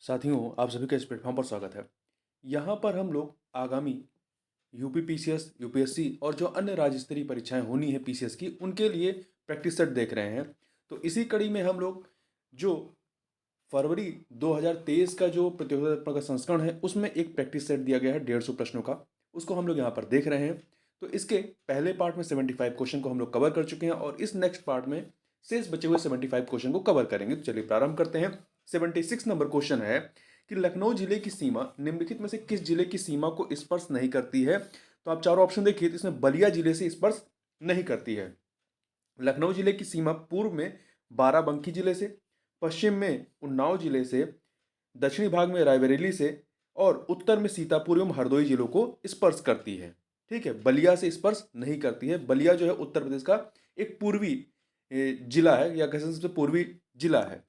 साथियों, आप सभी का इस प्लेटफॉर्म पर स्वागत है। यहाँ पर हम लोग आगामी यूपी पीसीएस, यूपीएससी और जो अन्य राज्य स्तरीय परीक्षाएं होनी है पीसीएस की, उनके लिए प्रैक्टिस सेट देख रहे हैं। तो इसी कड़ी में हम लोग जो फरवरी 2023 का जो प्रतियोगिता का संस्करण है, उसमें एक प्रैक्टिस सेट दिया गया है 150 प्रश्नों का। उसको हम लोग यहाँ पर देख रहे हैं। तो इसके पहले पार्ट में 75 क्वेश्चन को हम लोग कवर कर चुके हैं और इस नेक्स्ट पार्ट में शेष बचे हुए 75 क्वेश्चन को कवर करेंगे। तो चलिए प्रारंभ करते हैं। 76 नंबर क्वेश्चन है कि लखनऊ जिले की सीमा निम्नलिखित में से किस जिले की सीमा को स्पर्श नहीं करती है। तो आप चारों ऑप्शन देखिए, तो इसमें बलिया जिले से स्पर्श नहीं करती है। लखनऊ जिले की सीमा पूर्व में बाराबंकी जिले से, पश्चिम में उन्नाव जिले से, दक्षिणी भाग में रायबरेली से और उत्तर में सीतापुर एवं हरदोई जिलों को स्पर्श करती है। ठीक है, बलिया से स्पर्श नहीं करती है। बलिया जो है उत्तर प्रदेश का एक पूर्वी जिला है, या कह सकते हैं सबसे पूर्वी जिला है।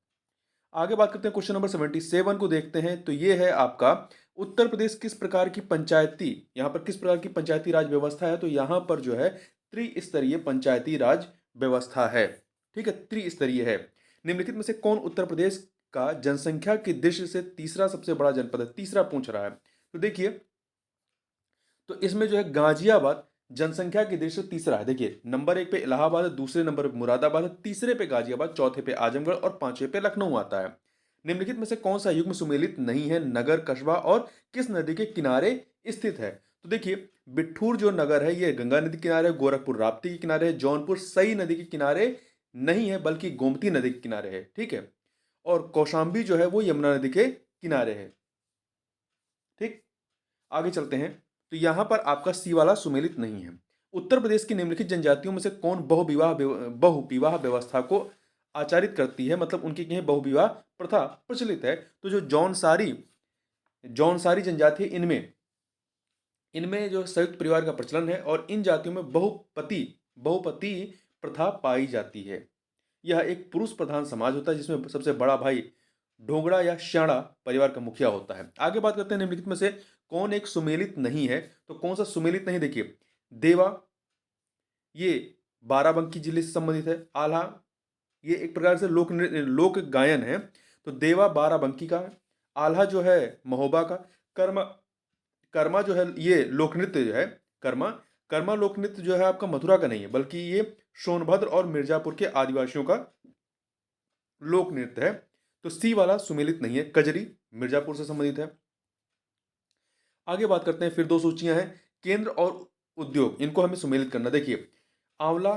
आगे बात करते हैं, क्वेश्चन नंबर 77 को देखते हैं। तो ये है आपका, उत्तर प्रदेश किस प्रकार की पंचायती, यहाँ पर किस प्रकार की पंचायती राज व्यवस्था है। तो यहाँ पर जो है त्रिस्तरीय पंचायती राज व्यवस्था है। ठीक है, त्रिस्तरीय है। निम्नलिखित में से कौन उत्तर प्रदेश का जनसंख्या की दृष्टि से तीसरा सबसे बड़ा जनपद है। तीसरा पूछ रहा है। तो देखिए, तो इसमें जो है गाजियाबाद जनसंख्या की दृष्टि से तीसरा है। देखिए, नंबर 1 पे इलाहाबाद है, दूसरे नंबर पे मुरादाबाद है, तीसरे पे गाजियाबाद, चौथे पे आजमगढ़ और पांचवें पे लखनऊ आता है। निम्नलिखित में से कौन सा युग्म सुमेलित नहीं है, नगर, कस्बा और किस नदी के किनारे स्थित है। तो देखिए, बिठूर जो नगर है ये गंगा नदी के किनारे है, गोरखपुर राप्ती के किनारे है, जौनपुर सई नदी के किनारे नहीं है बल्कि गोमती नदी के किनारे है। ठीक है, और कौशाम्बी जो है वो यमुना नदी के किनारे है। ठीक, आगे चलते हैं। तो यहां पर आपका सी वाला सुमेलित नहीं है। उत्तर प्रदेश की निम्नलिखित जनजातियों में से कौन बहुविवाह व्यवस्था को आचारित करती है, मतलब उनकी कहीं बहुविवाह प्रथा प्रचलित है। तो जो जौनसारी जनजाति है, इनमें इनमें जो संयुक्त परिवार का प्रचलन है और इन जातियों में बहुपति प्रथा पाई जाती है। यह एक पुरुष प्रधान समाज होता है जिसमें सबसे बड़ा भाई ढोंगड़ा या श्याणा परिवार का मुखिया होता है। आगे बात करते हैं, निम्नलिखित में से कौन एक सुमेलित नहीं है। तो कौन सा सुमेलित नहीं, देखिए, देवा ये बाराबंकी जिले से संबंधित है। आल्हा ये एक प्रकार से लोक गायन है, तो देवा बाराबंकी का है। आल्हा जो है महोबा का। कर्मा कर्मा जो है ये लोक नृत्य जो है, कर्मा कर्मा लोक नृत्य जो है आपका मथुरा का नहीं है बल्कि ये सोनभद्र और मिर्जापुर के आदिवासियों का लोक नृत्य है। तो सी वाला सुमेलित नहीं है। कजरी मिर्जापुर से संबंधित है। आगे बात करते हैं, फिर दो सूचियां हैं, केंद्र और उद्योग, इनको हमें सुमेलित करना। देखिए, आंवला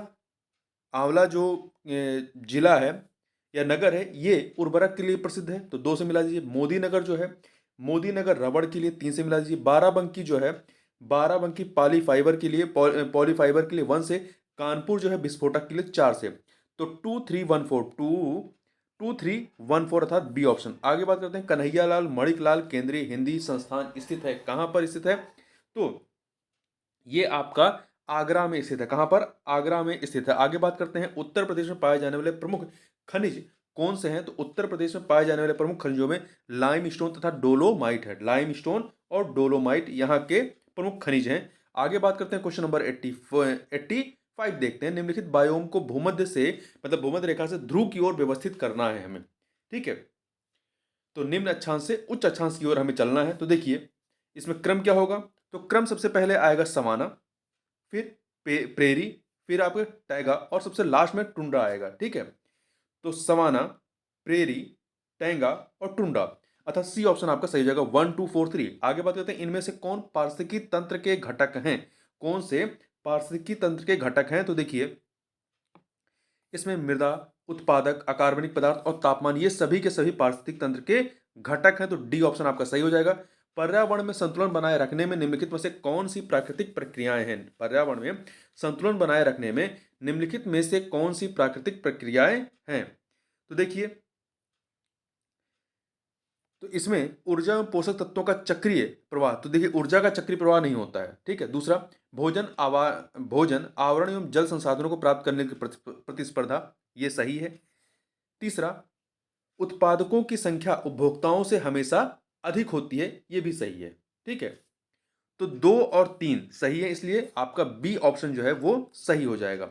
आंवला जो जिला है या नगर है, ये उर्वरक के लिए प्रसिद्ध है, तो 2 से मिला दीजिए। मोदी नगर जो है, मोदी नगर रबड़ के लिए 3 से मिला दीजिए। बाराबंकी जो है, बाराबंकी पॉलीफाइबर के लिए 1 से। कानपुर जो है विस्फोटक के लिए 4 से। तो 2314 अर्थात बी ऑप्शन। आगे बात करते हैं, कन्हैयालाल मणिकलाल केंद्रीय हिंदी संस्थान स्थित है, कहां पर स्थित है। तो ये आपका आगरा में स्थित है। कहां पर, आगरा में स्थित है। आगे बात करते हैं, उत्तर प्रदेश में पाए जाने वाले प्रमुख खनिज कौन से हैं। तो उत्तर प्रदेश में पाए जाने वाले प्रमुख खनिजों में लाइम स्टोन तथा डोलोमाइट है। लाइम स्टोन और डोलोमाइट यहाँ के प्रमुख खनिज हैं। आगे बात करते हैं, क्वेश्चन नंबर 85 देखते हैं। निम्नलिखित बायोम को भूमध्य से, मतलब भूमध्य रेखा से ध्रुव की ओर व्यवस्थित करना है हमें। ठीक है, तो निम्न अक्षांश से उच्च अक्षांश की ओर हमें चलना है। तो देखिए, इसमें क्रम क्या होगा। तो क्रम सबसे पहले आएगा सवाना, फिर प्रेरी, फिर आपका टैगा और सबसे लास्ट में टुंड्रा आएगा। ठीक है, तो सवाना, प्रेरी, टैंगा और टुंड्रा, अर्थात सी ऑप्शन आपका सही हो जाएगा। 1 2 4 3। आगे बात करते हैं, इनमें से कौन पारिस्थितिकी तंत्र के घटक हैं। कौन से पारिस्थितिकी तंत्र के घटक हैं। तो देखिए, इसमें मृदा, उत्पादक, अकार्बनिक पदार्थ और तापमान, ये सभी के सभी पारिस्थितिक तंत्र के घटक हैं। तो डी ऑप्शन आपका सही हो जाएगा। पर्यावरण में संतुलन बनाए रखने में निम्नलिखित में से कौन सी प्राकृतिक प्रक्रियाएं हैं। पर्यावरण में संतुलन बनाए रखने में निम्नलिखित में से कौन सी प्राकृतिक प्रक्रियाएं हैं। तो देखिए, तो इसमें ऊर्जा एवं पोषक तत्वों का चक्रीय प्रवाह। तो देखिए, ऊर्जा का चक्रीय प्रवाह नहीं होता है। ठीक है। दूसरा, भोजन, आवरण एवं जल संसाधनों को प्राप्त करने की प्रतिस्पर्धा, ये सही है। तीसरा, उत्पादकों की संख्या उपभोक्ताओं से हमेशा अधिक होती है, ये भी सही है। ठीक है, तो 2 और 3 सही है, इसलिए आपका बी ऑप्शन जो है वो सही हो जाएगा।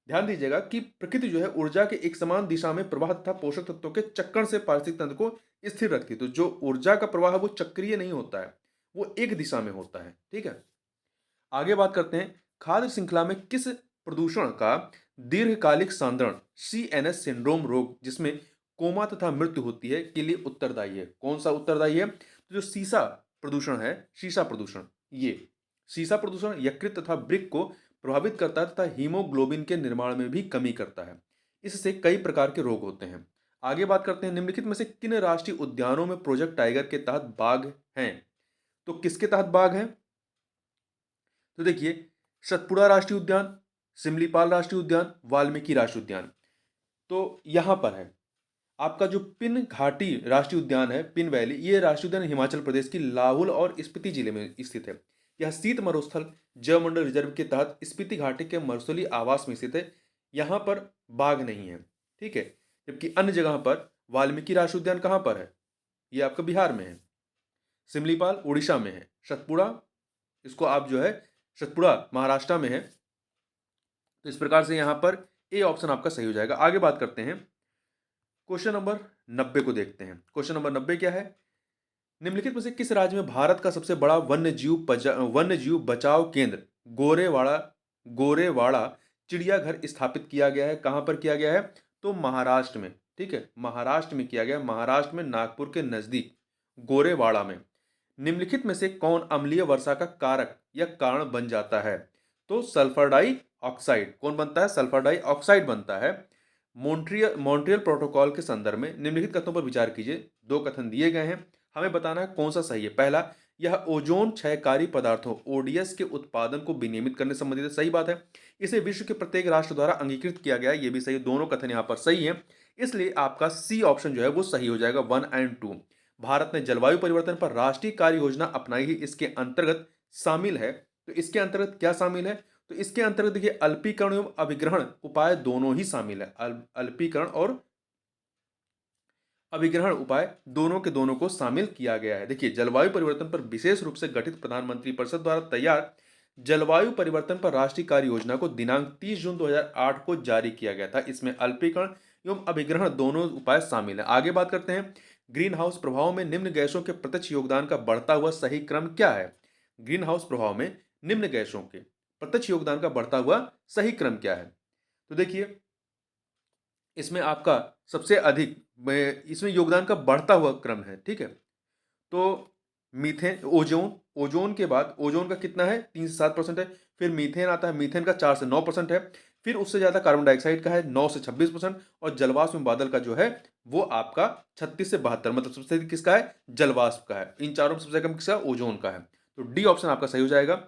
ध्यान दीजिएगा कि प्रकृति जो है ऊर्जा के एक समान दिशा में प्रवाह तथा पोषक तत्वों के चक्कर से पारिस्थितिक तंत्र को स्थिर रखती है। तो जो ऊर्जा का प्रवाह है वो चक्रीय नहीं होता है, वो एक दिशा में होता है। ठीक है, आगे बात करते हैं खाद्य श्रृंखला में किस प्रदूषण का दीर्घकालिक सांद्रण CNS सिंड्रोम रोग जिसमें कोमा तथा मृत्यु होती है के लिए उत्तरदायी है। कौन सा उत्तरदायी है? तो जो सीसा प्रदूषण है, शीशा प्रदूषण, ये सीसा प्रदूषण यकृत तथा वृक्क को प्रभावित करता है तथा हीमोग्लोबिन के निर्माण में भी कमी करता है। इससे कई प्रकार के रोग होते हैं। आगे बात करते हैं निम्नलिखित में से किन राष्ट्रीय उद्यानों में प्रोजेक्ट टाइगर के तहत बाघ हैं? तो किसके तहत बाघ हैं? तो देखिए, सतपुड़ा राष्ट्रीय उद्यान, सिमलीपाल राष्ट्रीय उद्यान, वाल्मीकि राष्ट्रीय उद्यान। तो यहां पर है आपका जो पिन घाटी राष्ट्रीय उद्यान है, पिन वैली, ये राष्ट्रीय उद्यान हिमाचल प्रदेश की लाहौल और स्पीति जिले में स्थित है। यह शीत मरुस्थल जैवमंडल रिजर्व के तहत स्पीति घाटी के मरुस्थलीय आवास में स्थित है। यहाँ पर बाघ नहीं है। ठीक है, जबकि अन्य जगह पर वाल्मीकि राष्ट्रीय उद्यान कहाँ पर है? ये आपका बिहार में है। सिमलीपाल उड़ीसा में है। सतपुड़ा, इसको आप जो है सतपुड़ा महाराष्ट्र में है। तो इस प्रकार से यहाँ पर ए ऑप्शन आपका सही हो जाएगा। आगे बात करते हैं क्वेश्चन नंबर 90 को देखते हैं। क्वेश्चन नंबर 90 क्या है? निम्नलिखित में से किस राज्य में भारत का सबसे बड़ा वन्यजीव बचाव केंद्र गोरेवाड़ा गोरेवाड़ा चिड़ियाघर स्थापित किया गया है? कहां पर किया गया है? तो महाराष्ट्र में। ठीक है, महाराष्ट्र में किया गया है। महाराष्ट्र में नागपुर के नजदीक गोरेवाड़ा में। निम्नलिखित में से कौन अम्लीय वर्षा का कारक या कारण बन जाता है? तो सल्फर डाइऑक्साइड। कौन बनता है? सल्फर डाइऑक्साइड बनता है। मॉन्ट्रियल प्रोटोकॉल के संदर्भ में निम्नलिखित कथनों पर विचार कीजिए। दो कथन दिए गए हैं, हमें बताना है कौन सा सही है। पहला, यह ओजोन क्षयकारी पदार्थों ODS के उत्पादन को विनियमित करने संबंधित है। सही बात है। इसे विश्व के प्रत्येक राष्ट्र द्वारा अंगीकृत किया गया है, ये भी सही। दोनों कथन यहाँ पर सही है, इसलिए आपका सी ऑप्शन जो है वो सही हो जाएगा, 1 और 2। भारत ने जलवायु परिवर्तन पर राष्ट्रीय कार्य योजना अपनाई है, इसके अंतर्गत शामिल है। तो इसके अंतर्गत क्या शामिल है? तो इसके अंतर्गत देखिए अल्पीकरण एवं अभिग्रहण उपाय दोनों ही शामिल है। अल्पीकरण और अभिग्रहण उपाय दोनों के दोनों को शामिल किया गया है। देखिए, जलवायु परिवर्तन पर विशेष रूप से गठित प्रधानमंत्री परिषद द्वारा तैयार जलवायु परिवर्तन पर राष्ट्रीय कार्य योजना को दिनांक 30 जून 2008 को जारी किया गया था। इसमें अल्पीकरण एवं अभिग्रहण दोनों उपाय शामिल है। आगे बात करते हैं ग्रीन हाउस प्रभाव में निम्न गैसों के प्रत्यक्ष योगदान का बढ़ता हुआ सही क्रम क्या है? ग्रीन हाउस प्रभाव में निम्न गैसों के प्रत्यक्ष योगदान का बढ़ता हुआ सही क्रम क्या है? तो देखिए, इसमें आपका सबसे अधिक इसमें योगदान का बढ़ता हुआ क्रम है। ठीक है, तो मीथेन, ओजोन के बाद ओजोन का कितना है? 3 से 7% है। फिर मीथेन आता है, मीथेन का 4 से 9% है। फिर उससे ज्यादा कार्बन डाइऑक्साइड का है, 9 से 26%। और जलवाष्प बादल का जो है वो आपका 36 से 72, मतलब सबसे अधिक किसका है? जलवाष्प का है। इन चारों में सबसे कम किसका? ओजोन का है। तो डी ऑप्शन आपका सही हो जाएगा।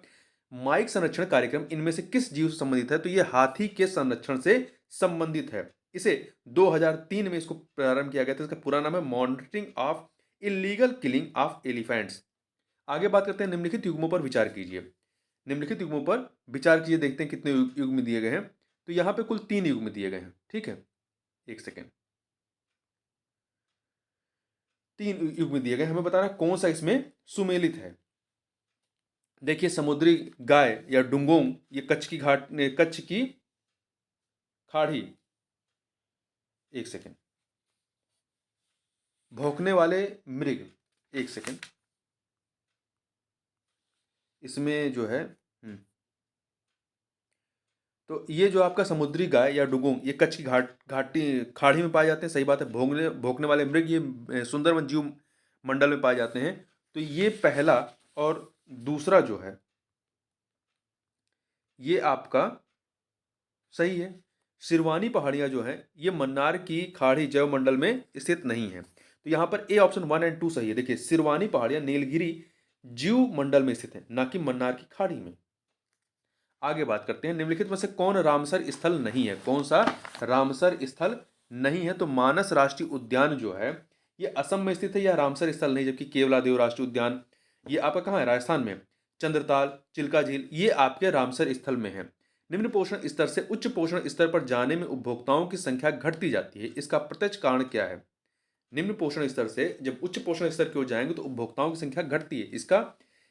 माइक संरक्षण कार्यक्रम इनमें से किस जीव से संबंधित है? तो ये हाथी के संरक्षण से संबंधित है। इसे 2003 में इसको प्रारंभ किया गया था। इसका पूरा नाम है monitoring of illegal killing of elephants. आगे बात करते हैं निम्नलिखित युग्मों पर विचार कीजिए। निम्नलिखित युग्मों पर विचार कीजिए, देखते हैं कितने युग्म दिए गए हैं। तो यहां पे कुल 3 युग्म दिए गए हैं। ठीक है, एक सेकेंड, 3 युग्म दिए गए, हमें बताना कौन सा इसमें सुमेलित है। देखिए, समुद्री गाय या डुंगोंग, ये कच्छ की खाड़ी, एक सेकेंड, भौंकने वाले मृग, एक सेकेंड, इसमें जो है तो ये जो आपका समुद्री गाय या डुगोंग, ये कच्छ की घाटी खाड़ी में पाए जाते हैं। सही बात है। भौंकने वाले मृग ये सुंदरवन जीव मंडल में पाए जाते हैं। तो ये पहला, और दूसरा जो है ये आपका सही है। सिरवानी पहाड़ियां जो है ये मन्नार की खाड़ी जैव मंडल में स्थित नहीं है। तो यहाँ पर ए ऑप्शन 1 और 2 सही है। देखिए, सिरवानी पहाड़ियां नीलगिरी जीव मंडल में स्थित है, ना कि मन्नार की खाड़ी में। आगे बात करते हैं निम्नलिखित में से कौन रामसर स्थल नहीं है? कौन सा रामसर स्थल नहीं है? तो मानस राष्ट्रीय उद्यान जो है ये असम में स्थित है, या रामसर स्थल नहीं। जबकि केवलादेव राष्ट्रीय उद्यान ये आपका कहाँ है? राजस्थान में। चंद्रताल, चिल्का झील ये आपके रामसर स्थल में है। निम्न पोषण स्तर से उच्च पोषण स्तर पर जाने में उपभोक्ताओं की संख्या घटती जाती है, इसका प्रत्यक्ष कारण क्या है? निम्न पोषण स्तर से जब उच्च पोषण स्तर की ओर जाएंगे तो उपभोक्ताओं की संख्या घटती है, इसका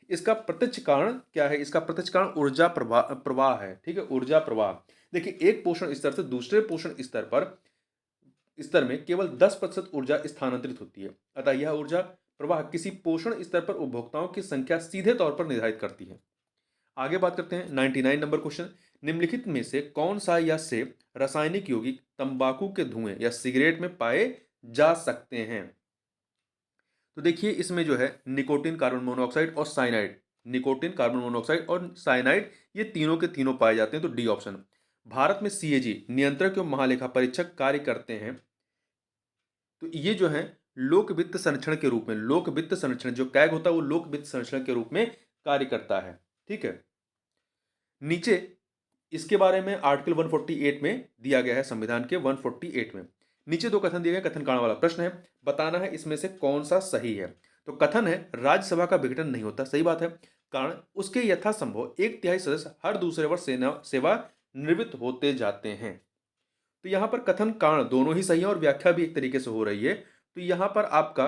इसका प्रत्यक्ष कारण क्या है? इसका प्रत्यक्ष कारण ऊर्जा प्रवाह है। ठीक है, ऊर्जा प्रवाह। देखिए, एक पोषण स्तर से दूसरे पोषण स्तर में केवल 10% ऊर्जा स्थानांतरित होती है। अतः यह ऊर्जा प्रवाह किसी पोषण स्तर पर उपभोक्ताओं की संख्या सीधे तौर पर निर्धारित करती है। आगे बात करते हैं 99 नंबर क्वेश्चन। निम्नलिखित में से कौन सा या से रासायनिक यौगिक तंबाकू के धुएं या सिगरेट में पाए जा सकते हैं? तो देखिए, इसमें जो है निकोटिन, कार्बन मोनोऑक्साइड और साइनाइड, निकोटिन, कार्बन मोनोऑक्साइड और साइनाइड, ये तीनों के तीनों पाए जाते हैं। तो डी ऑप्शन। भारत में सीएजी नियंत्रक एवं महालेखा परीक्षक कार्य करते हैं। तो ये जो है लोक वित्त संरक्षण के रूप में, लोक वित्त संरक्षण जो कैग होता है वो लोक वित्त संरक्षण के रूप में कार्य करता है। ठीक है, नीचे इसके बारे में आर्टिकल 148 में दिया गया है, संविधान के 148 में। नीचे दो कथन दिए गए, कथन कारण वाला प्रश्न है, बताना है इसमें से कौन सा सही है। तो कथन है राज्यसभा का विघटन नहीं होता, सही बात है। कारण उसके यथासंभव 1/3 सदस्य हर दूसरे वर्ष सेवा निवृत्त होते जाते हैं। तो यहां पर कथन कारण दोनों ही सही है और व्याख्या भी एक तरीके से हो रही है। तो यहां पर आपका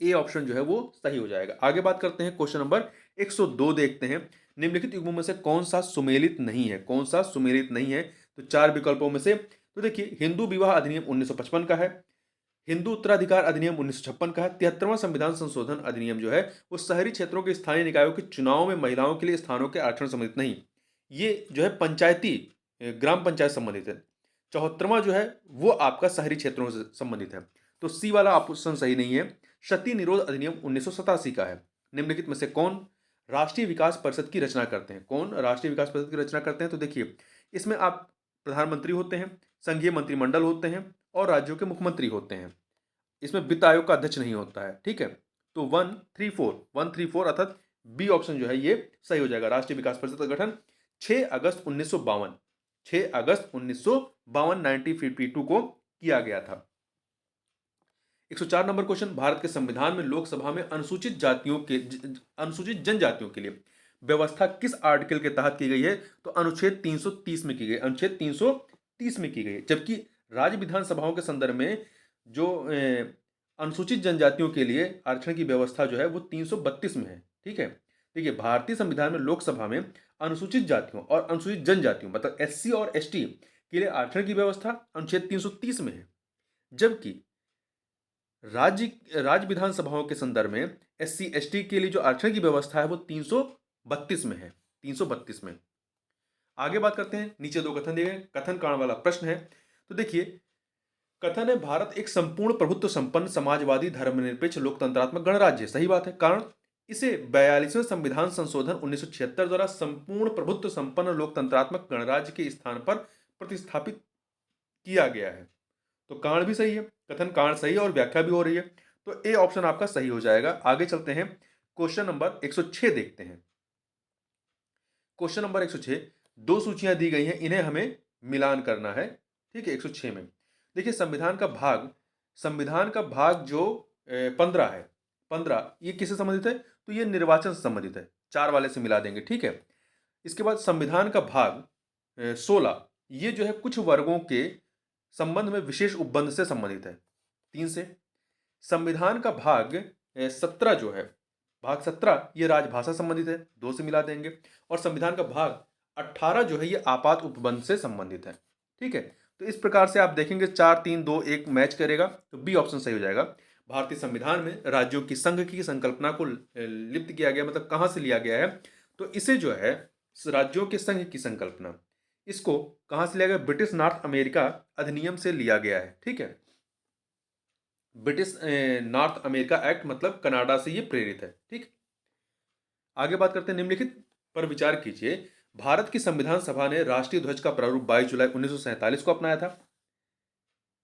ए ऑप्शन जो है वो सही हो जाएगा। आगे बात करते हैं, क्वेश्चन नंबर 102 देखते हैं। निम्नलिखित युग्मों में से कौन सा सुमेलित नहीं है? कौन सा सुमेलित नहीं है? तो चार विकल्पों में से तो देखिए, हिंदू विवाह अधिनियम 1955 का है, हिंदू उत्तराधिकार अधिनियम 1956 का है, 73वां संविधान संशोधन अधिनियम जो है वो शहरी क्षेत्रों के स्थानीय निकायों के चुनाव में महिलाओं के लिए स्थानों के आरक्षण संबंधित नहीं, ये जो है पंचायती ग्राम पंचायत संबंधित है। 74वां जो है वो आपका शहरी क्षेत्रों से संबंधित है। तो सी वाला ऑप्शन सही नहीं है। सती निरोध अधिनियम 1987 का है। निम्नलिखित में से कौन राष्ट्रीय विकास परिषद की रचना करते हैं? कौन राष्ट्रीय विकास परिषद की रचना करते हैं? तो देखिए, इसमें आप प्रधानमंत्री होते हैं, संघीय मंत्रिमंडल होते हैं और राज्यों के मुख्यमंत्री होते हैं। इसमें वित्त आयोग का अध्यक्ष नहीं होता है। ठीक है, तो 134 अर्थात बी ऑप्शन जो है ये सही हो जाएगा। राष्ट्रीय विकास परिषद का गठन 6 अगस्त 1952 1952 को किया गया था। 104 नंबर क्वेश्चन, भारत के संविधान में लोकसभा में अनुसूचित जनजातियों के लिए व्यवस्था किस आर्टिकल के तहत की गई है? तो अनुच्छेद 330 में की गई, अनुच्छेद 330 में की गई। जबकि राज्य विधानसभाओं के संदर्भ में जो अनुसूचित जनजातियों के लिए आरक्षण की व्यवस्था जो है वो 332 में है। ठीक है, देखिए, भारतीय संविधान में लोकसभा में अनुसूचित जातियों और अनुसूचित जनजातियों मतलब एससी और एसटी के लिए आरक्षण की व्यवस्था अनुच्छेद 330 में है। जबकि राज्य विधानसभाओं के संदर्भ में एससी एसटी के लिए जो आरक्षण की व्यवस्था है वो 332 में है, 332 में। आगे बात करते हैं, नीचे दो कथन दिए गए, कथन कारण वाला प्रश्न है। तो देखिए, कथन है भारत एक संपूर्ण प्रभुत्व संपन्न समाजवादी धर्मनिरपेक्ष लोकतंत्रात्मक गणराज्य है, सही बात है। कारण इसे 42वें संविधान संशोधन 1976 द्वारा संपूर्ण प्रभुत्व संपन्न लोकतंत्रात्मक गणराज्य के स्थान पर प्रतिस्थापित किया गया है। तो कारण भी सही है, कथन कारण सही है और व्याख्या भी हो रही है। तो ए ऑप्शन आपका सही हो जाएगा। आगे चलते हैं, क्वेश्चन नंबर 106 देखते हैं। क्वेश्चन नंबर 106, दो सूचियां दी गई हैं, इन्हें हमें मिलान करना है। ठीक है, 106 में देखिए, संविधान का भाग जो 15 है, 15 ये किससे संबंधित है? तो ये निर्वाचन से संबंधित है, 4 वाले से मिला देंगे। ठीक है, इसके बाद संविधान का भाग 16 ये जो है कुछ वर्गों के संबंध में विशेष उपबंध से संबंधित है, 3 से। संविधान का भाग 17 जो है, भाग 17 ये राजभाषा संबंधित है, 2 से मिला देंगे। और संविधान का भाग 18 जो है ये आपात उपबंध से संबंधित है। ठीक है, तो इस प्रकार से आप देखेंगे 4 3 2 1 मैच करेगा, तो बी ऑप्शन सही हो जाएगा। भारतीय संविधान में राज्यों की संघ की संकल्पना को लिप्त किया गया, मतलब कहां से लिया गया है? तो इसे जो है राज्यों के संघ की संकल्पना, इसको कहां से लिया गया? ब्रिटिश नॉर्थ अमेरिका अधिनियम से लिया गया है। ठीक है, ब्रिटिश नॉर्थ अमेरिका एक्ट मतलब कनाडा से ये प्रेरित है। ठीक, आगे बात करते हैं, निम्नलिखित पर विचार कीजिए। भारत की संविधान सभा ने राष्ट्रीय ध्वज का प्रारूप 22 जुलाई 1947 को अपनाया था।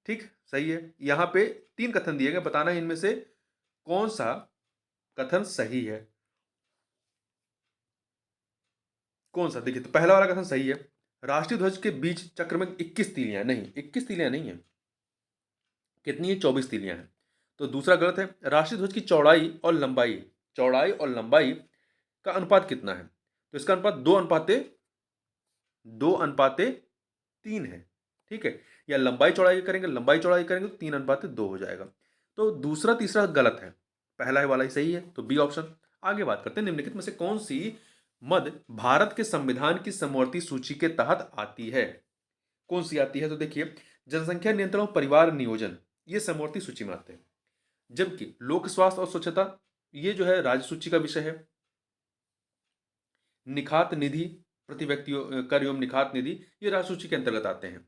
ठीक, सही है। यहां पे 3 कथन दिए गए, बताना है इनमें से कौन सा कथन सही है। कौन सा? देखिए, तो पहला वाला कथन सही है, राष्ट्रीय ध्वज के बीच चक्र में 21 तीलियां नहीं, 21 तीलियां नहीं है, कितनी है? 24 तीलियां हैं। तो दूसरा गलत है। राष्ट्रीय ध्वज की चौड़ाई और लंबाई का अनुपात कितना है? तो इसका अनुपात 2:3 है। ठीक है, या लंबाई चौड़ाई करेंगे तो 3:2 हो जाएगा। तो दूसरा तीसरा गलत है, पहला वाला ही सही है, तो बी ऑप्शन। आगे बात करते हैं, निम्नलिखित में से कौन सी मद भारत के संविधान की समवर्ती सूची के तहत आती है? कौन सी आती है? तो देखिए, जनसंख्या नियंत्रण और परिवार नियोजन ये समवर्ती सूची में आते हैं, जबकि लोक स्वास्थ्य और स्वच्छता ये जो है राज्य सूची का विषय है। निखात निधि, प्रति व्यक्ति कर एवं निखात निधि ये राज्य सूची के अंतर्गत आते हैं।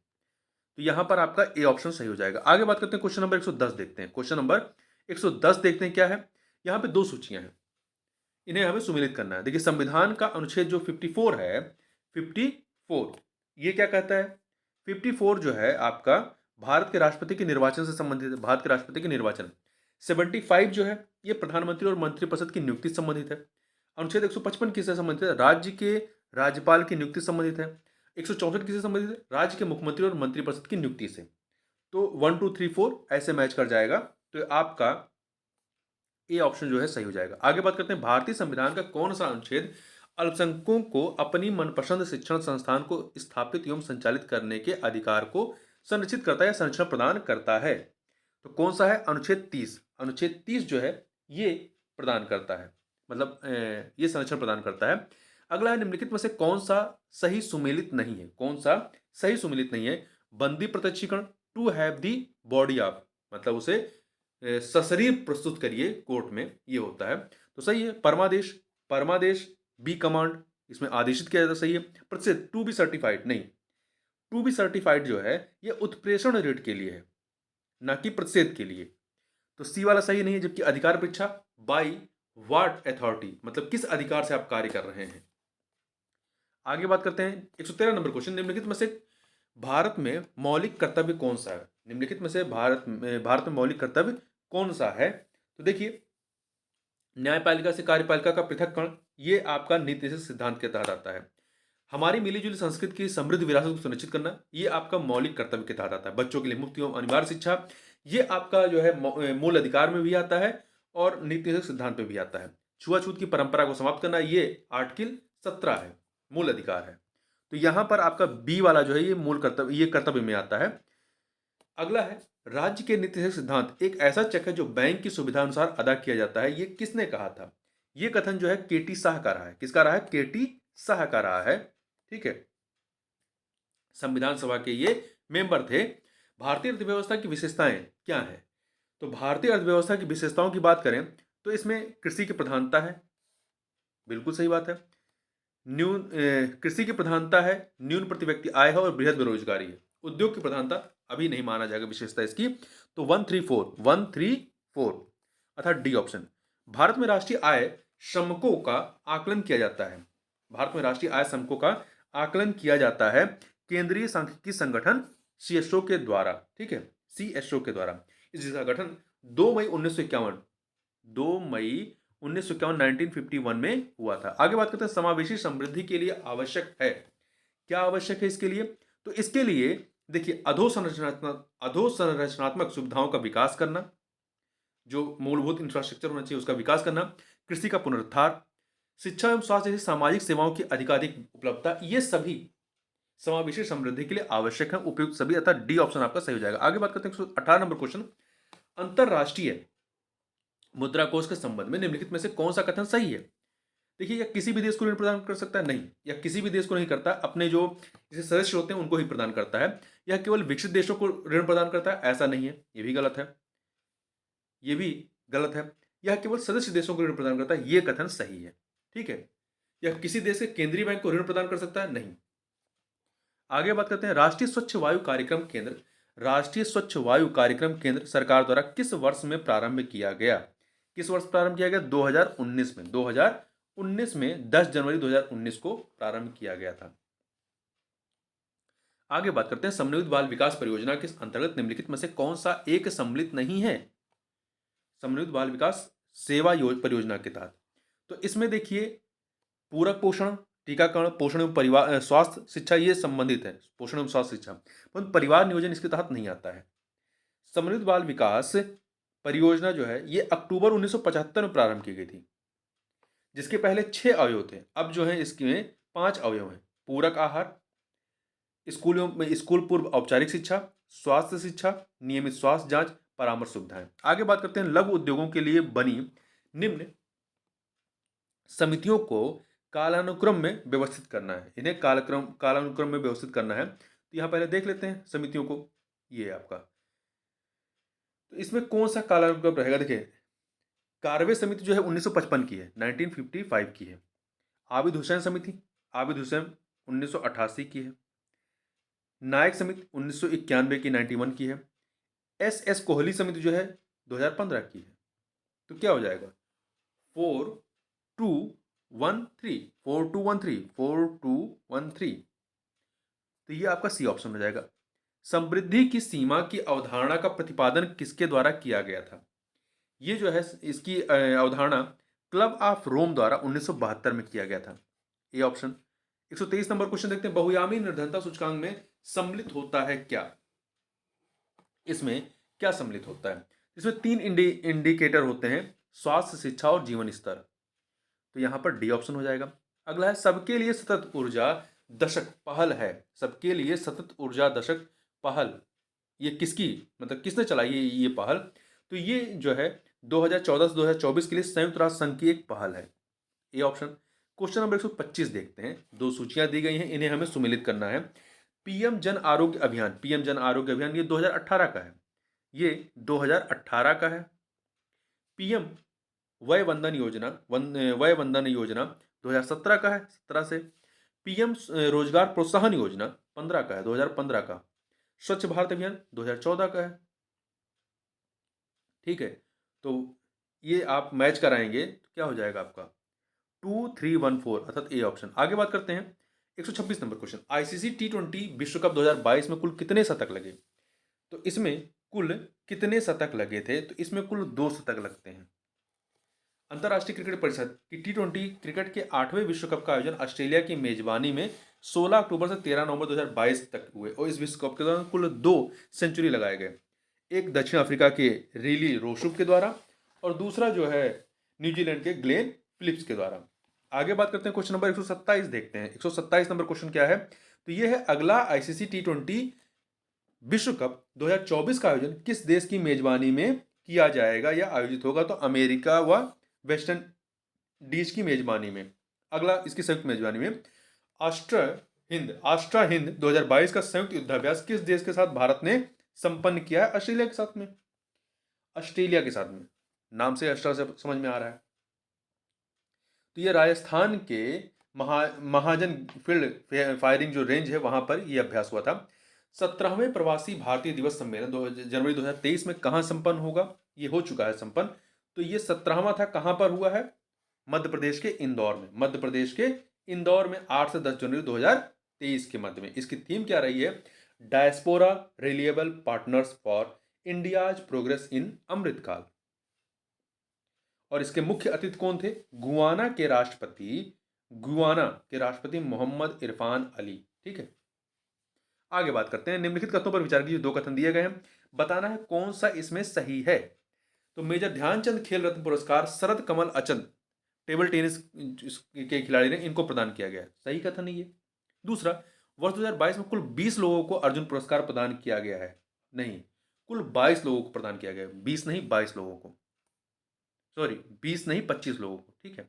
तो यहां पर आपका ए ऑप्शन सही हो जाएगा। आगे बात करते हैं, क्वेश्चन नंबर 110 देखते हैं। क्वेश्चन नंबर 110 देखते हैं क्या है। यहां पे दो सूचियां हैं, इन्हें हमें सुमेलित करना है। देखिए, संविधान का अनुच्छेद जो 54 है, 54 ये क्या कहता है? 54 जो है आपका भारत के राष्ट्रपति के निर्वाचन से संबंधित है। भारत के राष्ट्रपति के निर्वाचन। 75 जो है ये प्रधानमंत्री और मंत्रिपरिषद की नियुक्ति से संबंधित है। अनुच्छेद 155 किससे संबंधित है? राज्य के राज्यपाल की नियुक्ति से संबंधित है। 164 किससे संबंधित है? राज्य के मुख्यमंत्री और मंत्रिपरिषद की नियुक्ति से। तो 1 2 3 4 ऐसे मैच कर जाएगा, तो आपका ए ऑप्शन जो है सही हो जाएगा। आगे बात करते हैं, भारतीय संविधान का कौन सा अनुच्छेद अल्पसंख्यकों को अपनी मनपसंद शिक्षण संस्थान को स्थापित एवं संचालित करने के अधिकार को संरक्षित करता है या संरक्षण प्रदान करता है? तो कौन सा है? अनुच्छेद 30। अनुच्छेद 30 जो है ये प्रदान करता है, मतलब ये संरक्षण प्रदान करता है। अगला है, निम्नलिखित में से कौन सा सही सुमेलित नहीं है? कौन सा सही सुमेलित नहीं है? बंदी प्रत्यक्षीकरण, to have the body of, मतलब उसे सशरीर प्रस्तुत करिए कोर्ट में, ये होता है। तो सही है। परमादेश, परमादेश बी कमांड, इसमें आदेशित किया जाता, सही है। प्रतिषेध, टू बी सर्टिफाइड, नहीं, टू बी सर्टिफाइड जो है ये उत्प्रेषण रेट के लिए है, ना कि प्रतिषेध के लिए। तो सी वाला सही नहीं है। जबकि अधिकार परीक्षा, बाई व्हाट अथॉरिटी, मतलब किस अधिकार से आप कार्य कर रहे हैं। आगे बात करते हैं, 113 नंबर क्वेश्चन, निम्नलिखित में से भारत में मौलिक कर्तव्य कौन सा है? निम्नलिखित में से भारत में मौलिक कर्तव्य कौन सा है? तो देखिए, न्यायपालिका से कार्यपालिका का पृथक्करण ये आपका नीति निषेध सिद्धांत के तहत आता है। हमारी मिलीजुली संस्कृति की समृद्ध विरासत को सुनिश्चित करना ये आपका मौलिक कर्तव्य के तहत आता है। बच्चों के लिए मुफ्त एवं अनिवार्य शिक्षा ये आपका जो है मूल अधिकार में भी आता है और नीति निषेध सिद्धांत में भी आता है। छुआछूत की परंपरा को समाप्त करना ये आर्टिकल 17 है, मूल अधिकार है। तो यहां पर आपका बी वाला जो है ये मूल कर्तव्य, ये कर्तव्य में आता है। अगला है, राज्य के नीति निषेध सिद्धांत एक ऐसा चेक है जो बैंक की सुविधा अनुसार अदा किया जाता है। ये किसने कहा था? ये कथन जो है केटी शाह का रहा है। किसका रहा है? केटी शाह का रहा है। ठीक है, संविधान सभा के ये मेंबर थे। भारतीय अर्थव्यवस्था की विशेषताएं क्या है? तो भारतीय अर्थव्यवस्था की विशेषताओं की बात करें तो इसमें कृषि की प्रधानता है, बिल्कुल सही बात है। कृषि की प्रधानता है, न्यून प्रति व्यक्ति आय है और बृहद बेरोजगारी है। उद्योग की प्रधानता अभी नहीं माना जाएगा विशेषता इसकी। तो 134 अर्थात डी ऑप्शन। भारत में राष्ट्रीय आय श्रमिकों का आकलन किया जाता है। भारत में राष्ट्रीय आय श्रमिकों का आकलन किया जाता है केंद्रीय सांख्यिकी संगठन सीएसओ के द्वारा। ठीक है, सीएसओ के द्वारा। इसका गठन 2 मई 1951 2 मई 1951 में हुआ था। आगे बात करते हैं, समावेशी समृद्धि के लिए आवश्यक है। क्या आवश्यक है इसके लिए? तो इसके लिए देखिए, अधोसंरचनात्मक सुविधाओं का विकास करना, जो मूलभूत इंफ्रास्ट्रक्चर होना चाहिए उसका विकास करना, कृषि का पुनरुद्धार, शिक्षा एवं स्वास्थ्य जैसी सामाजिक सेवाओं की अधिकाधिक उपलब्धता, ये सभी समावेशी समृद्धि के लिए आवश्यक है, उपयुक्त सभी, अर्थात डी ऑप्शन आपका सही हो जाएगा। आगे बात करते हैं 118 नंबर क्वेश्चन, अंतरराष्ट्रीय मुद्रा कोष के संबंध में निम्नलिखित में से कौन सा कथन सही है? देखिए, यह किसी भी देश को ऋण प्रदान कर सकता है? नहीं, यह किसी भी देश को नहीं करता। अपने जो इसे सदस्य होते हैं उनको ही प्रदान करता है। यह केवल विकसित देशों को ऋण प्रदान करता है? ऐसा नहीं है, यह भी गलत है, यह भी गलत है। यह केवल सदस्य देशों को ऋण प्रदान करता है, यह कथन सही है। ठीक है, यह किसी देश के केंद्रीय बैंक को ऋण प्रदान कर सकता है? नहीं। आगे बात करते हैं, राष्ट्रीय स्वच्छ वायु कार्यक्रम केंद्र। राष्ट्रीय स्वच्छ वायु कार्यक्रम केंद्र सरकार द्वारा किस वर्ष में प्रारंभ किया गया? किस वर्ष प्रारंभ किया गया? 2019 में। 2019 में 10 जनवरी 2019 को प्रारंभ किया गया था। आगे बात करते हैं, समन्वित बाल विकास परियोजना के अंतर्गत निम्नलिखित में से कौन सा एक सम्मिलित नहीं है? समन्वित बाल विकास सेवा परियोजना के तहत। तो इसमें देखिए, पूरक पोषण, टीकाकरण, पोषण एवं परिवार स्वास्थ्य शिक्षा ये संबंधित है, पोषण एवं स्वास्थ्य शिक्षा, परंतु परिवार नियोजन इसके तहत नहीं आता है। समन्वित बाल विकास परियोजना जो है ये अक्टूबर 1975 में प्रारंभ की गई थी, जिसके पहले 6 अवयव थे। अब जो है इसमें 5 अवयव हैं। पूरक आहार, स्कूल पूर्व औपचारिक शिक्षा, स्वास्थ्य शिक्षा, नियमित स्वास्थ्य जांच, परामर्श सुविधाएं। आगे बात करते हैं, लघु उद्योगों के लिए बनी निम्न समितियों को कालानुक्रम में व्यवस्थित करना है, इन्हें कालानुक्रम में व्यवस्थित करना है। तो यहाँ पहले देख लेते हैं समितियों को। ये आपका, तो इसमें कौन सा कालानुक्रम रहेगा? देखिए, कार्वे समिति जो है 1955 की है, 1955 की है। आबिद हुसैन समिति, आबिद हुसैन 1988 की है। नायक समिति 1991 की, 91 की है। एस एस कोहली समिति जो है 2015 की है। तो क्या हो जाएगा? 4213, 4213, 4213। तो ये आपका सी ऑप्शन हो जाएगा। समृद्धि की सीमा की अवधारणा का प्रतिपादन किसके द्वारा किया गया था? ये जो है इसकी अवधारणा क्लब ऑफ रोम द्वारा 1972 में किया गया था। A option. 123 नंबर क्वेश्चन देखते हैं। बहुयामी निर्धनता सूचकांक में सम्मिलित होता है क्या? इसमें क्या सम्मिलित होता है? इसमें तीन इंडिकेटर होते हैं, स्वास्थ्य, शिक्षा और जीवन स्तर। तो यहां पर डी ऑप्शन हो जाएगा। अगला है सबके लिए सतत ऊर्जा दशक पहल है। सबके लिए सतत ऊर्जा दशक पहल, ये किसकी, मतलब किसने चलाई ये पहल? तो ये जो है 2014 से 2024 के लिए संयुक्त राष्ट्र संघ की एक पहल है। A option. क्वेश्चन नंबर 125 देखते हैं। दो सूचियां दी गई हैं, इन्हें हमें सुमेलित करना है। पीएम जन आरोग्य अभियान, पीएम जन आरोग्य अभियान ये 2018 का है, ये 2018 का है। पीएम वय वंदन योजना, वय वंदन योजना 2017 का है, 17 से। पीएम रोजगार प्रोत्साहन योजना 15 का है, 2015 का। स्वच्छ भारत अभियान 2014 का है। ठीक है, तो ये आप मैच कराएंगे तो क्या हो जाएगा आपका? 2314, अर्थात ए ऑप्शन। आगे बात करते हैं 126 नंबर क्वेश्चन। आईसीसी T20 विश्व कप 2022 में कुल कितने शतक लगे? तो इसमें कुल कितने शतक लगे थे? तो इसमें कुल 2 शतक लगते हैं। अंतर्राष्ट्रीय क्रिकेट परिषद की T20 क्रिकेट के 8वें विश्व कप का आयोजन ऑस्ट्रेलिया की मेजबानी में 16 अक्टूबर से 13 नवंबर 2022 तक हुए और इस विश्व कप के दौरान कुल 2 सेंचुरी लगाए गए। एक दक्षिण अफ्रीका के रीली रोशुप के द्वारा और दूसरा जो है न्यूजीलैंड के ग्लेन फिलिप्स के द्वारा। आगे बात करते हैं, क्वेश्चन नंबर 127 देखते हैं। 127 नंबर क्वेश्चन क्या है? तो ये है अगला आईसीसी T20 विश्व कप 2024 का आयोजन किस देश की मेजबानी में किया जाएगा या आयोजित होगा? तो अमेरिका व वेस्टर्न डीज की मेजबानी में। अगला इसकी संयुक्त मेजबानी में। आष्ट्रा हिंद 2022 का संयुक्त युद्धाभ्यास किस देश के साथ भारत ने संपन्न किया है? ऑस्ट्रेलिया के साथ में। ऑस्ट्रेलिया के साथ में, नाम से अस्ट्रा से समझ में आ रहा है। तो ये राजस्थान के महाजन फील्ड फायरिंग जो रेंज है वहां पर यह अभ्यास हुआ था। 17वें प्रवासी भारतीय दिवस सम्मेलन जनवरी 2023 में कहाँ संपन्न होगा? ये हो चुका है संपन्न। तो ये 17वां था, कहां पर हुआ है? मध्य प्रदेश के इंदौर में। मध्य प्रदेश के इंदौर में 8 से 10 जनवरी 2023 के मध्य में। इसकी थीम क्या रही है? Diaspora reliable partners for India's progress in Amritkaal. और इसके मुख्य अतिथि कौन थे? गुयाना के राष्ट्रपति मोहम्मद इरफान अली। ठीक है, आगे बात करते हैं। निम्नलिखित कथनों पर विचार कीजिए। 2 कथन दिए गए हैं, बताना है कौन सा इसमें सही है। तो मेजर ध्यानचंद खेल रत्न पुरस्कार शरद कमल अचंद टेबल टेनिस के खिलाड़ी ने इनको प्रदान किया गया। सही कथन है ये। दूसरा, वर्ष 2022 में कुल 20 लोगों को अर्जुन पुरस्कार प्रदान किया गया है। नहीं, कुल 22 लोगों को प्रदान किया गया है, 20 नहीं 22 लोगों को, सॉरी 20 नहीं 25 लोगों को। ठीक है,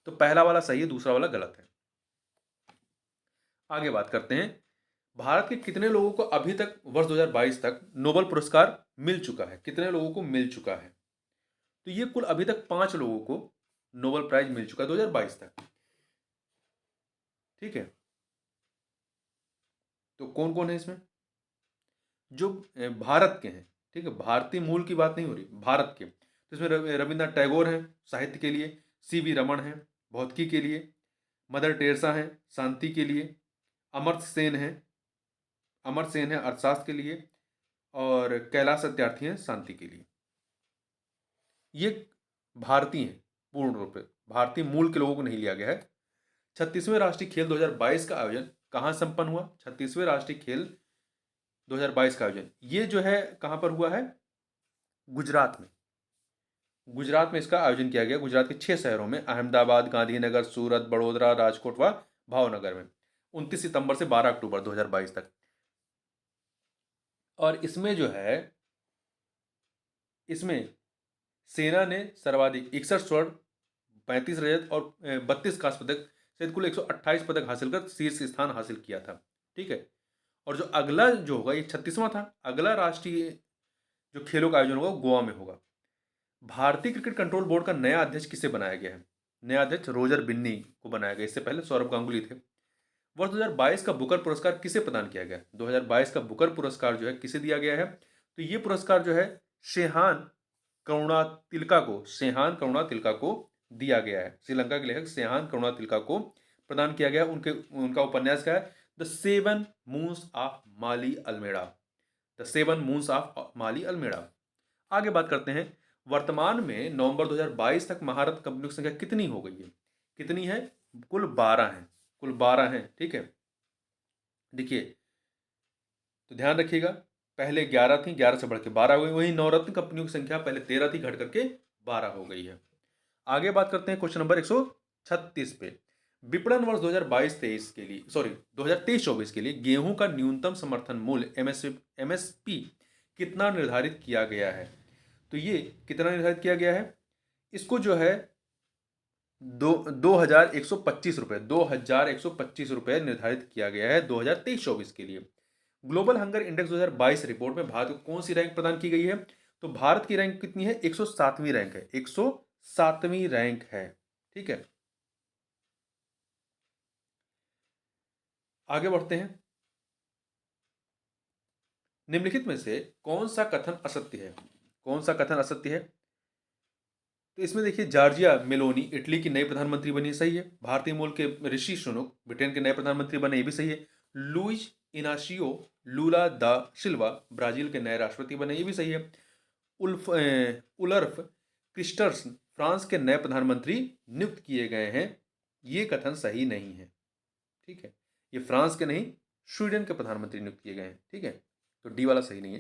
तो पहला वाला सही है, दूसरा वाला गलत है। आगे बात करते हैं। भारत के कितने लोगों को अभी तक वर्ष 2022 तक नोबेल पुरस्कार मिल चुका है? कितने लोगों को मिल चुका है? तो ये कुल अभी तक 5 लोगों को नोबेल प्राइज मिल चुका है 2022 तक। ठीक है, तो कौन कौन है इसमें? जो भारत के हैं। ठीक है, भारतीय मूल की बात नहीं हो रही, भारत के। तो इसमें रविन्द्रनाथ टैगोर हैं साहित्य के लिए, सीवी रमन हैं भौतिकी के लिए, मदर टेरेसा हैं शांति के लिए, अमर्त्य सेन है अर्थशास्त्र के लिए, और कैलाश सत्यार्थी हैं शांति के लिए। ये भारतीय हैं, पूर्ण रूप से भारतीय मूल के लोगों को नहीं लिया गया है। 36वें राष्ट्रीय खेल 2022 का आयोजन कहाँ संपन्न हुआ? 36वें राष्ट्रीय खेल 2022 का आयोजन ये जो है कहाँ पर हुआ है? गुजरात में। गुजरात में इसका आयोजन किया गया। गुजरात के 6 शहरों में, अहमदाबाद, गांधीनगर, सूरत, बड़ोदरा, राजकोट व भावनगर में, 29 सितंबर से 12 अक्टूबर 2022 तक। और इसमें जो है, इसमें सेना ने सर्वाधिक 61 स्वर्ण 35 रजत और 32 कांस्य पदक सहित कुल 128 पदक हासिल कर शीर्ष स्थान हासिल किया था। ठीक है। और जो अगला जो होगा ये 36वां था। अगला राष्ट्रीय जो खेलों का आयोजन होगा वो गोवा में होगा। भारतीय क्रिकेट कंट्रोल बोर्ड का नया अध्यक्ष किसे बनाया गया है? नया अध्यक्ष रोजर बिन्नी को बनाया गया। इससे पहले सौरभ गांगुली थे। वर्ष 2022 का बुकर पुरस्कार किसे प्रदान किया गया? 2022 का बुकर पुरस्कार जो है किसे दिया गया है? तो ये पुरस्कार जो है शेहान करुणातिलका को दिया गया है। श्रीलंका के लेखक शेहान करुणातिलका को प्रदान किया गया। उनका उपन्यास क्या है? The seven moons of Maali Almeida. The seven moons of Maali Almeida. आगे बात करते हैं। वर्तमान में नवंबर 2022 तक महारत कंपनियों की संख्या कितनी हो गई है? कितनी है? कुल 12 है। कुल 12 है। ठीक है। देखिए, तो ध्यान रखिएगा, पहले 11 थी, 11 से बढ़ के 12 हो गई। वहीं नवरत्न कंपनियों की संख्या पहले 13 थी, घट करके 12 हो गई है। आगे बात करते हैं क्वेश्चन नंबर 136 पे। विपणन वर्ष 2022-23 के लिए, सॉरी 2023-24 के लिए गेहूं का न्यूनतम समर्थन मूल्य एमएसपी कितना निर्धारित किया गया है? तो ये कितना निर्धारित किया गया है? इसको जो है 2125 रुपए निर्धारित किया गया है 2023-24 के लिए। ग्लोबल हंगर इंडेक्स 2022 रिपोर्ट में भारत को कौन सी रैंक प्रदान की गई है? तो भारत की रैंक कितनी है? 107वीं रैंक है। 107वीं रैंक है। ठीक है। आगे बढ़ते हैं। निम्नलिखित में से कौन सा कथन असत्य है? कौन सा कथन असत्य है? तो इसमें देखिए, जॉर्जिया मेलोनी इटली की नई प्रधानमंत्री बनी, सही है। भारतीय मूल के ऋषि सुनक ब्रिटेन के नए प्रधानमंत्री बने, ये भी सही है। लुइस इनाशियो लूला दा सिल्वा ब्राजील के नए राष्ट्रपति बने, ये भी सही है। उलर्फ क्रिस्टर्सन फ्रांस के नए प्रधानमंत्री नियुक्त किए गए हैं, ये कथन सही नहीं है। ठीक है। ये फ्रांस के नहीं, स्वीडन के प्रधानमंत्री नियुक्त किए गए हैं। ठीक है। तो डी वाला सही नहीं है।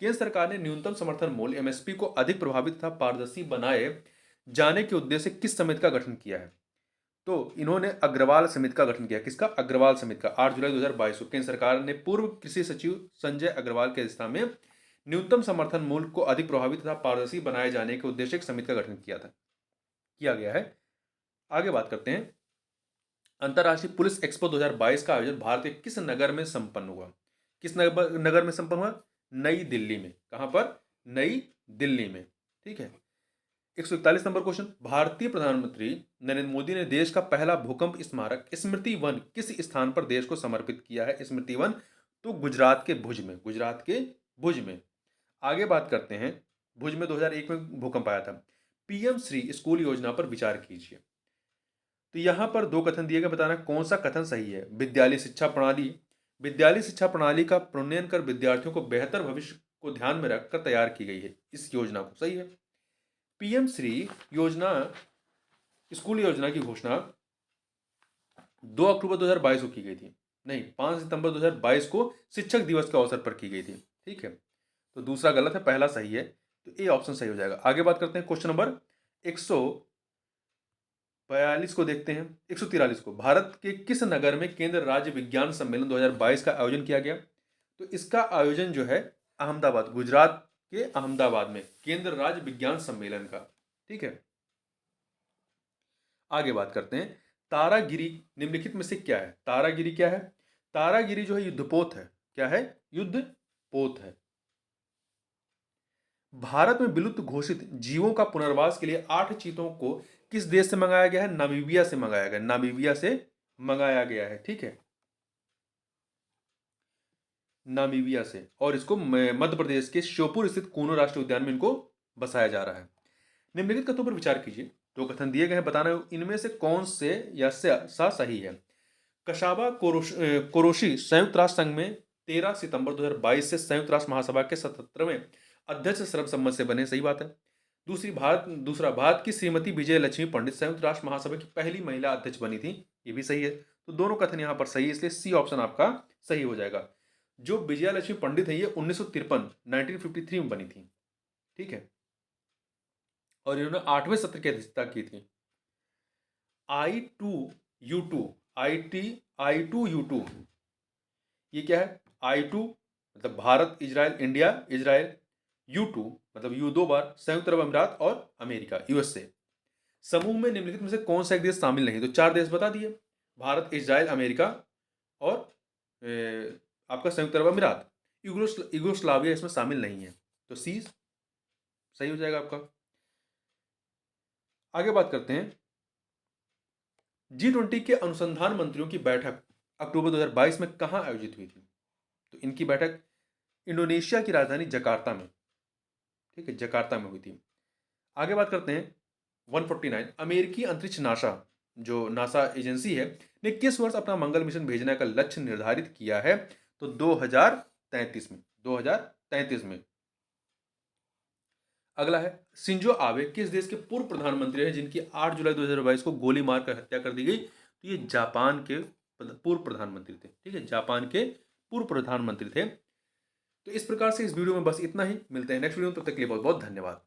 केंद्र सरकार ने न्यूनतम समर्थन मूल्य एमएसपी को अधिक प्रभावित तथा पारदर्शी बनाए जाने के उद्देश्य से किस समिति का गठन किया है? तो इन्होंने अग्रवाल समिति का गठन किया। किसका? अग्रवाल समिति का। 8 जुलाई 2022 को केंद्र सरकार ने पूर्व कृषि सचिव संजय अग्रवाल की अध्यक्षता में न्यूनतम समर्थन मूल्य को अधिक प्रभावी तथा पारदर्शी बनाए जाने के उद्देश्य से समिति का गठन किया गया है। आगे बात करते हैं। अंतर्राष्ट्रीय पुलिस एक्सपो 2022 का आयोजन भारत के किस नगर में संपन्न हुआ? किस नगर में संपन्न हुआ? नई दिल्ली में। कहां पर? नई दिल्ली में। ठीक है। 141 नंबर क्वेश्चन। भारतीय प्रधानमंत्री नरेंद्र मोदी ने देश का पहला भूकंप स्मारक स्मृति वन किस स्थान पर देश को समर्पित किया है? स्मृति वन तो गुजरात के भुज में। गुजरात के भुज में। आगे बात करते हैं। भुज में 2001 में भूकंप आया था। पीएम श्री स्कूल योजना पर विचार कीजिए। तो यहां पर दो कथन दिए गए, बताना कौन सा कथन सही है। विद्यालय शिक्षा प्रणाली का प्रोन्नयन कर विद्यार्थियों को बेहतर भविष्य को ध्यान में रखकर तैयार की गई है इस योजना को, सही है। पीएम श्री योजना स्कूल योजना की घोषणा 2 अक्टूबर 2022 को की गई थी, नहीं 5 सितंबर 2022 को शिक्षक दिवस के अवसर पर की गई थी। ठीक है। तो दूसरा गलत है, पहला सही है। तो ए ऑप्शन सही हो जाएगा। आगे बात करते हैं क्वेश्चन नंबर 142 को देखते हैं। 143 को। भारत के किस नगर में केंद्र राज्य विज्ञान सम्मेलन 2022 का आयोजन किया गया? तो इसका आयोजन जो है अहमदाबाद, गुजरात के अहमदाबाद में केंद्र राज्य विज्ञान सम्मेलन का। ठीक है। आगे बात करते हैं। तारागिरी निम्नलिखित में से क्या है? तारागिरी क्या है? तारागिरी जो है युद्धपोत है। क्या है? युद्धपोत है। भारत में विलुप्त घोषित जीवों का पुनर्वास के लिए 8 चीतों को किस देश से मंगाया गया है? नामीबिया से मंगाया गया। नामीबिया से मंगाया गया है। ठीक है। नामीबिया से। और इसको मध्य प्रदेश के श्योपुर स्थित कूनो राष्ट्रीय उद्यान में इनको बसाया जा रहा है। निम्नलिखित कथनों पर विचार कीजिए। दो कथन दिए गए हैं, बताना इनमें से कौन से या सा सही है। कशाबा कोरोशी संयुक्त राष्ट्र संघ में 13 सितंबर 2022 से संयुक्त राष्ट्र महासभा के 77वें अध्यक्ष सर्वसम्मति से बने, सही बात है। दूसरा भारत की श्रीमती विजय लक्ष्मी पंडित संयुक्त राष्ट्र महासभा की पहली महिला अध्यक्ष बनी थी, ये भी सही है। तो दोनों कथन यहां पर सही है, इसलिए सी ऑप्शन आपका सही हो जाएगा। जो विजया लक्ष्मी पंडित है ये 1953 में बनी थी। ठीक है। और इन्होंने 8वें सत्र की अध्यक्षता की थी। I2U2 ये क्या है? I2 मतलब Bharat Israel India Israel, U2 मतलब U 2 बार संयुक्त अरब अमीरात और अमेरिका यूएसए। समूह में निम्नलिखित में से कौन सा एक देश शामिल नहीं? तो 4 देश बता दिए, भारत, इज़राइल, अमेरिका और आपका संयुक्त अरब अमीरात। यूगोस्लाविया इसमें शामिल नहीं है, तो सी सही हो जाएगा आपका। आगे बात करते हैं, G20 के अनुसंधान मंत्रियों की बैठक अक्टूबर 2022 में कहाँ आयोजित हुई थी? तो इनकी बैठक इंडोनेशिया की राजधानी जकार्ता में, ठीक है, जकार्ता में हुई थी। आगे बात करते हैं 149, अमेरिकी अंतरिक्ष नासा, जो नासा एजेंसी है, ने किस वर्ष अपना मंगल मिशन भेजने का लक्ष्य निर्धारित किया है? तो 2033 में, 2033 में। अगला है, शिंजो आबे किस देश के पूर्व प्रधानमंत्री हैं जिनकी 8 जुलाई 2022 को गोली मारकर हत्या कर दी गई? तो ये जापान के पूर्व प्रधानमंत्री थे, ठीक है, जापान के पूर्व प्रधानमंत्री थे। तो इस प्रकार से इस वीडियो में बस इतना ही, मिलते हैं नेक्स्ट वीडियो में, तब तक के लिए बहुत बहुत धन्यवाद।